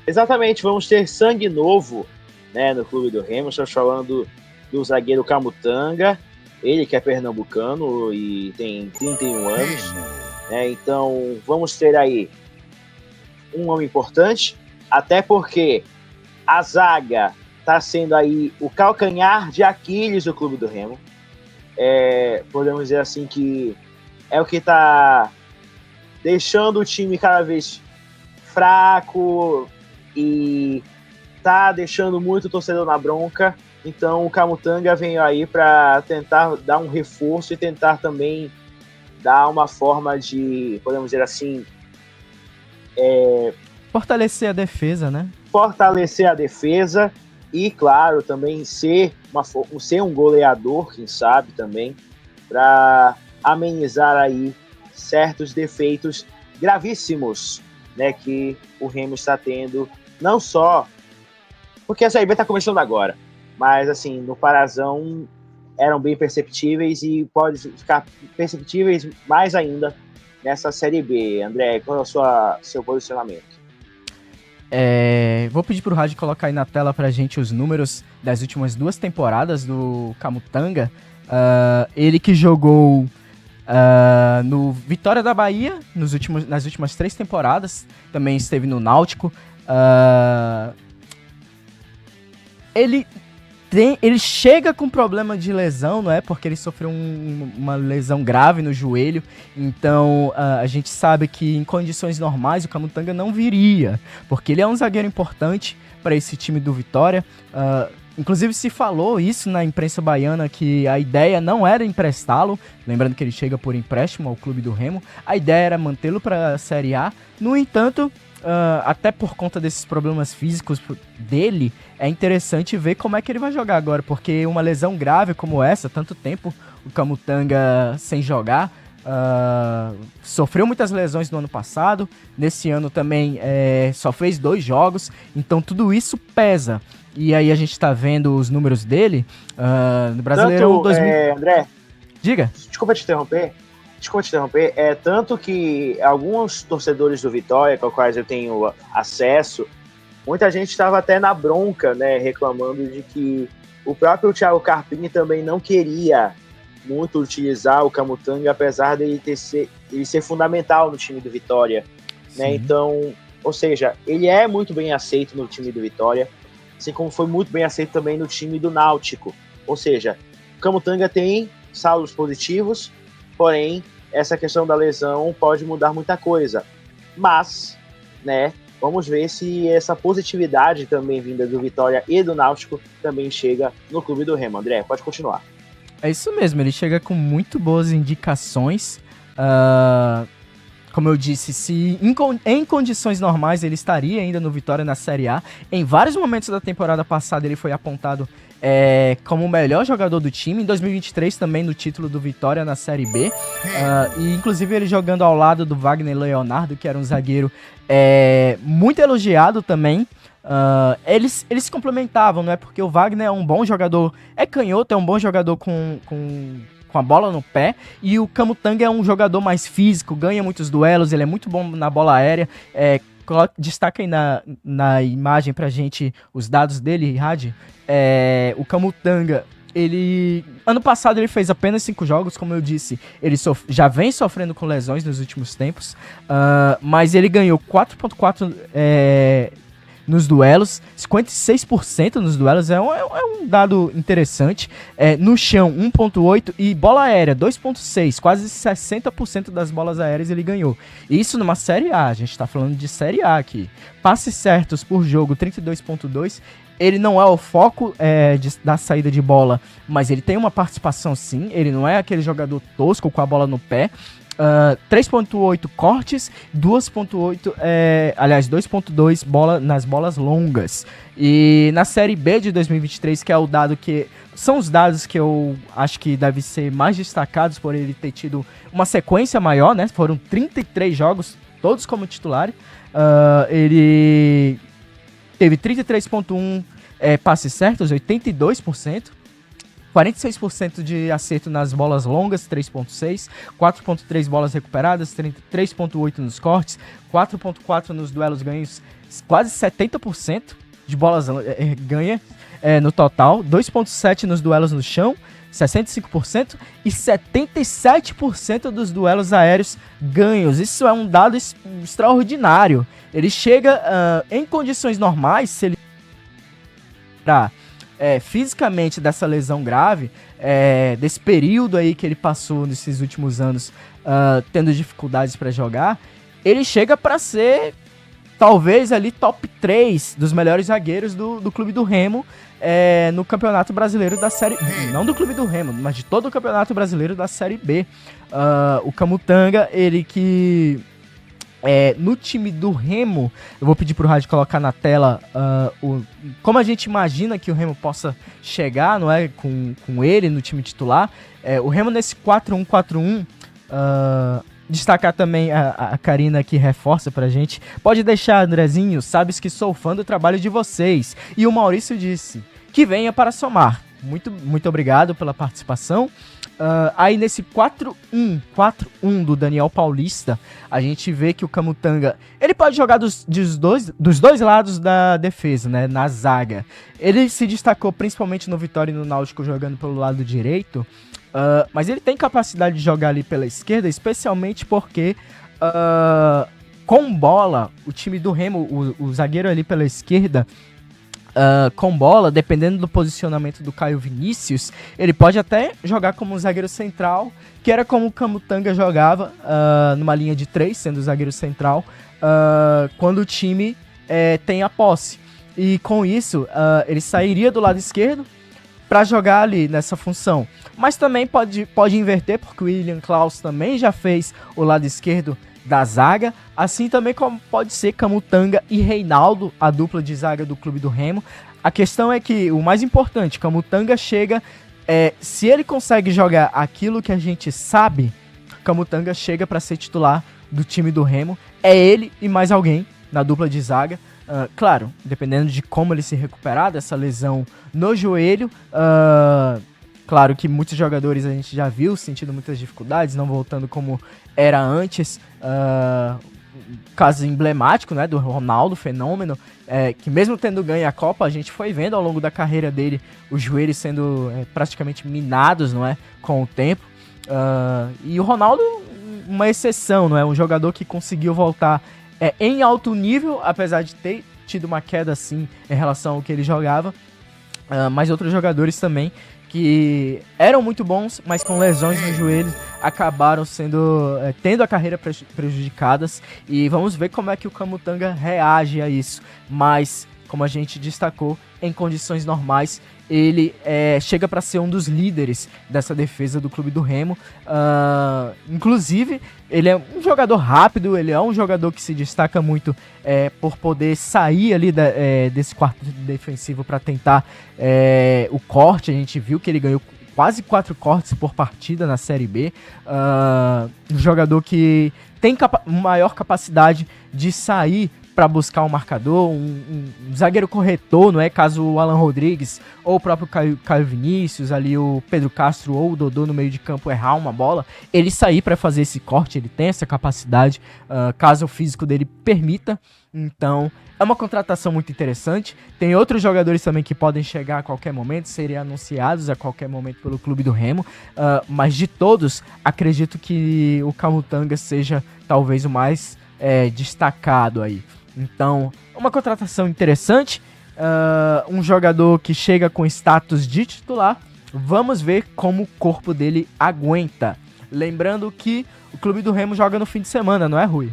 Exatamente, vamos ter sangue novo, né, no clube do Remo. Estamos falando do zagueiro Camutanga, ele que é pernambucano e tem 31 anos, né? Então vamos ter aí um homem importante, até porque a zaga está sendo aí o calcanhar de Aquiles do clube do Remo. Podemos dizer assim que é o que está deixando o time cada vez fraco e tá deixando muito o torcedor na bronca. Então o Camutanga vem aí para tentar dar um reforço e tentar também dar uma forma de, podemos dizer assim, fortalecer a defesa, né? Fortalecer a defesa e, claro, também ser um goleador, quem sabe também, para amenizar aí certos defeitos gravíssimos, né, que o Remo está tendo, não só porque a Série B está começando agora, mas assim, no Parazão eram bem perceptíveis e pode ficar perceptíveis mais ainda nessa Série B. André, qual é o seu posicionamento? Vou pedir pro Rádio colocar aí na tela pra gente os números das últimas 2 temporadas do Camutanga. Ele que jogou no Vitória da Bahia nas últimas 3 temporadas, também esteve no Náutico. Ele chega com problema de lesão, não é? Porque ele sofreu uma lesão grave no joelho. Então, a gente sabe que em condições normais o Camutanga não viria, porque ele é um zagueiro importante para esse time do Vitória. Inclusive se falou isso na imprensa baiana, que a ideia não era emprestá-lo, lembrando que ele chega por empréstimo ao clube do Remo. A ideia era mantê-lo para a Série A. No entanto, até por conta desses problemas físicos dele, é interessante ver como é que ele vai jogar agora, porque uma lesão grave como essa, tanto tempo o Camutanga sem jogar, sofreu muitas lesões no ano passado, nesse ano também só fez 2 jogos, então tudo isso pesa. E aí a gente tá vendo os números dele no Brasileirão 2000. André, diga. Desculpa te interromper, tanto que alguns torcedores do Vitória, com os quais eu tenho acesso, muita gente estava até na bronca, né, reclamando de que o próprio Thiago Carpini também não queria muito utilizar o Camutanga, apesar de ele ser fundamental no time do Vitória, né? Então, ou seja, ele é muito bem aceito no time do Vitória, assim como foi muito bem aceito também no time do Náutico. Ou seja, o Camutanga tem saldos positivos, porém, essa questão da lesão pode mudar muita coisa. Mas, né, vamos ver se essa positividade também vinda do Vitória e do Náutico também chega no clube do Remo. André, pode continuar. É isso mesmo, ele chega com muito boas indicações. Como eu disse, se em condições normais ele estaria ainda no Vitória na Série A. Em vários momentos da temporada passada ele foi apontado como o melhor jogador do time. Em 2023 também no título do Vitória na Série B. E inclusive ele jogando ao lado do Wagner Leonardo, que era um zagueiro muito elogiado também. Eles se complementavam, não é? Porque o Wagner é um bom jogador, é canhoto, é um bom jogador com a bola no pé, e o Camutanga é um jogador mais físico, ganha muitos duelos, ele é muito bom na bola aérea. Destaca aí na imagem pra gente os dados dele, Rad. O Camutanga, ano passado ele fez apenas 5 jogos, como eu disse, ele já vem sofrendo com lesões nos últimos tempos, mas ele ganhou 4.4 nos duelos, 56% nos duelos, é um dado interessante. No chão, 1.8 e bola aérea, 2.6, quase 60% das bolas aéreas ele ganhou. Isso numa Série A, a gente tá falando de Série A aqui. Passes certos por jogo, 32.2. Ele não é o foco da saída de bola, mas ele tem uma participação sim, ele não é aquele jogador tosco com a bola no pé. 3.8 cortes, 2.8 2.2 nas bolas longas. E na Série B de 2023, que é o dado que são os dados que eu acho que devem ser mais destacados por ele ter tido uma sequência maior, né? Foram 33 jogos, todos como titular. Ele teve 33.1 passes certos, 82%. 46% de acerto nas bolas longas, 3.6, 4.3 bolas recuperadas, 3.8 nos cortes, 4.4 nos duelos ganhos, quase 70% de bolas ganha no total, 2.7 nos duelos no chão, 65%, e 77% dos duelos aéreos ganhos. Isso é um dado extraordinário. Ele chega em condições normais, se ele fisicamente dessa lesão grave, desse período aí que ele passou nesses últimos anos tendo dificuldades para jogar, ele chega para ser talvez ali top 3 dos melhores zagueiros do Clube do Remo no Campeonato Brasileiro da Série B. Não do Clube do Remo, mas de todo o Campeonato Brasileiro da Série B. O Camutanga, ele que no time do Remo, eu vou pedir pro Rádio colocar na tela como a gente imagina que o Remo possa chegar, não é, com ele no time titular. O Remo nesse 4-1-4-1, destacar também a Karina que reforça pra gente. Pode deixar, Andrezinho, sabes que sou fã do trabalho de vocês. E o Maurício disse que venha para somar. Muito obrigado pela participação. Aí nesse 4-1 do Daniel Paulista, a gente vê que o Camutanga, ele pode jogar dos dois lados da defesa, né, na zaga. Ele se destacou principalmente no Vitória e no Náutico jogando pelo lado direito, mas ele tem capacidade de jogar ali pela esquerda, especialmente porque com bola, o time do Remo, o zagueiro ali pela esquerda, com bola, dependendo do posicionamento do Caio Vinícius, ele pode até jogar como um zagueiro central, que era como o Camutanga jogava numa linha de 3, sendo o zagueiro central, quando o time tem a posse. E com isso, ele sairia do lado esquerdo para jogar ali nessa função. Mas também pode inverter, porque o William Klaus também já fez o lado esquerdo da zaga, assim também como pode ser Camutanga e Reinaldo, a dupla de zaga do Clube do Remo. A questão é que o mais importante, Camutanga chega, se ele consegue jogar aquilo que a gente sabe, Camutanga chega para ser titular do time do Remo. É ele e mais alguém na dupla de zaga. Claro, dependendo de como ele se recuperar dessa lesão no joelho. Claro que muitos jogadores a gente já viu sentindo muitas dificuldades, não voltando como era antes. Caso emblemático, né, do Ronaldo, fenômeno, que mesmo tendo ganho a Copa, a gente foi vendo ao longo da carreira dele os joelhos sendo praticamente minados, não é, com o tempo. E o Ronaldo, uma exceção, não é, um jogador que conseguiu voltar em alto nível, apesar de ter tido uma queda assim em relação ao que ele jogava. Mas outros jogadores também que eram muito bons, mas com lesões no joelho acabaram tendo a carreira prejudicadas. E vamos ver como é que o Camutanga reage a isso. Mas, como a gente destacou, em condições normais, ele chega para ser um dos líderes dessa defesa do Clube do Remo. Inclusive, ele é um jogador rápido, ele é um jogador que se destaca muito por poder sair ali desse quarto defensivo para tentar o corte. A gente viu que ele ganhou quase 4 cortes por partida na Série B. Um jogador que tem maior capacidade de sair para buscar um marcador, um zagueiro corretor, não é? Caso o Alan Rodrigues ou o próprio Caio Vinícius, ali o Pedro Castro ou o Dodô no meio de campo errar uma bola, ele sair para fazer esse corte, ele tem essa capacidade, caso o físico dele permita. Então, é uma contratação muito interessante. Tem outros jogadores também que podem chegar a qualquer momento, serem anunciados a qualquer momento pelo Clube do Remo, mas de todos, acredito que o Camutanga seja talvez o mais destacado aí. Então, uma contratação interessante, um jogador que chega com status de titular. Vamos ver como o corpo dele aguenta. Lembrando que o Clube do Remo joga no fim de semana, não é, Rui?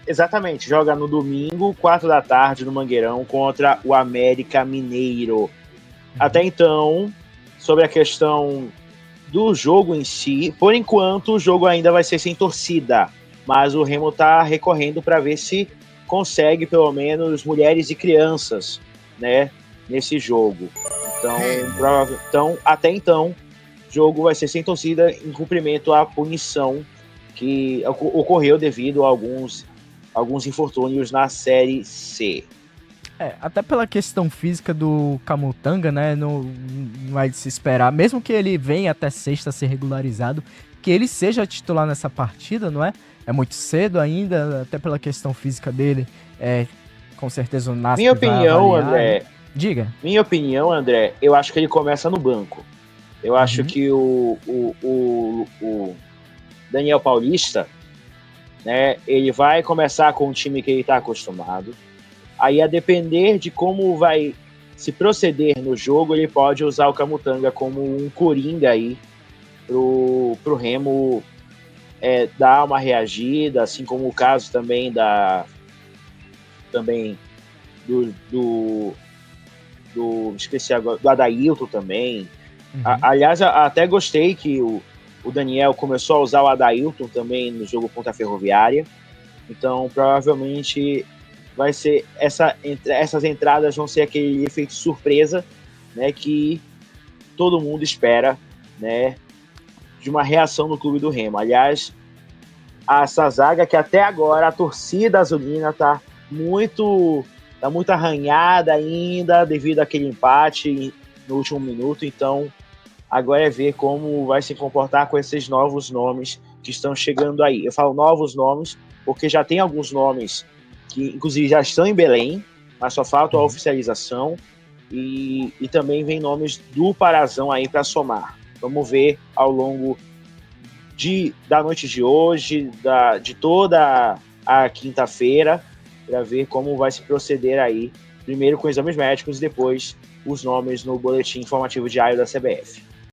Exatamente, joga no domingo, 4 da tarde, no Mangueirão, contra o América Mineiro. Até então, sobre a questão do jogo em si, por enquanto o jogo ainda vai ser sem torcida, mas o Remo está recorrendo para ver se consegue pelo menos mulheres e crianças, né, nesse jogo. Então, até então, o jogo vai ser sem torcida em cumprimento à punição que ocorreu devido a alguns infortúnios na Série C. Até pela questão física do Camutanga, né? Não é de se esperar, mesmo que ele venha até sexta a ser regularizado, que ele seja titular nessa partida, não é? É muito cedo ainda, até pela questão física dele. Com certeza o Nasp Minha opinião, avaliar, André. né? Diga. Minha opinião, André, eu acho que ele começa no banco. Eu acho que o Daniel Paulista, né, ele vai começar com o time que ele está acostumado. Aí, a depender de como vai se proceder no jogo, ele pode usar o Camutanga como um coringa aí pro Remo dar uma reagida, assim como o caso também do esqueci agora, do Adailton também. Aliás, até gostei que o Daniel começou a usar o Adailton também no jogo contra a Ferroviária. Então, provavelmente vai ser essas entradas vão ser aquele efeito surpresa, né, que todo mundo espera, né, de uma reação no clube do Remo. Aliás, essa zaga que até agora a torcida azulina tá muito arranhada ainda devido àquele empate no último minuto. Então, agora é ver como vai se comportar com esses novos nomes que estão chegando aí. Eu falo novos nomes porque já tem alguns nomes que, inclusive, já estão em Belém, mas só falta a oficialização. E também vem nomes do Parazão aí para somar. Vamos ver ao longo da noite de hoje, de toda a quinta-feira, para ver como vai se proceder aí, primeiro com exames médicos e depois os nomes no boletim informativo diário da CBF.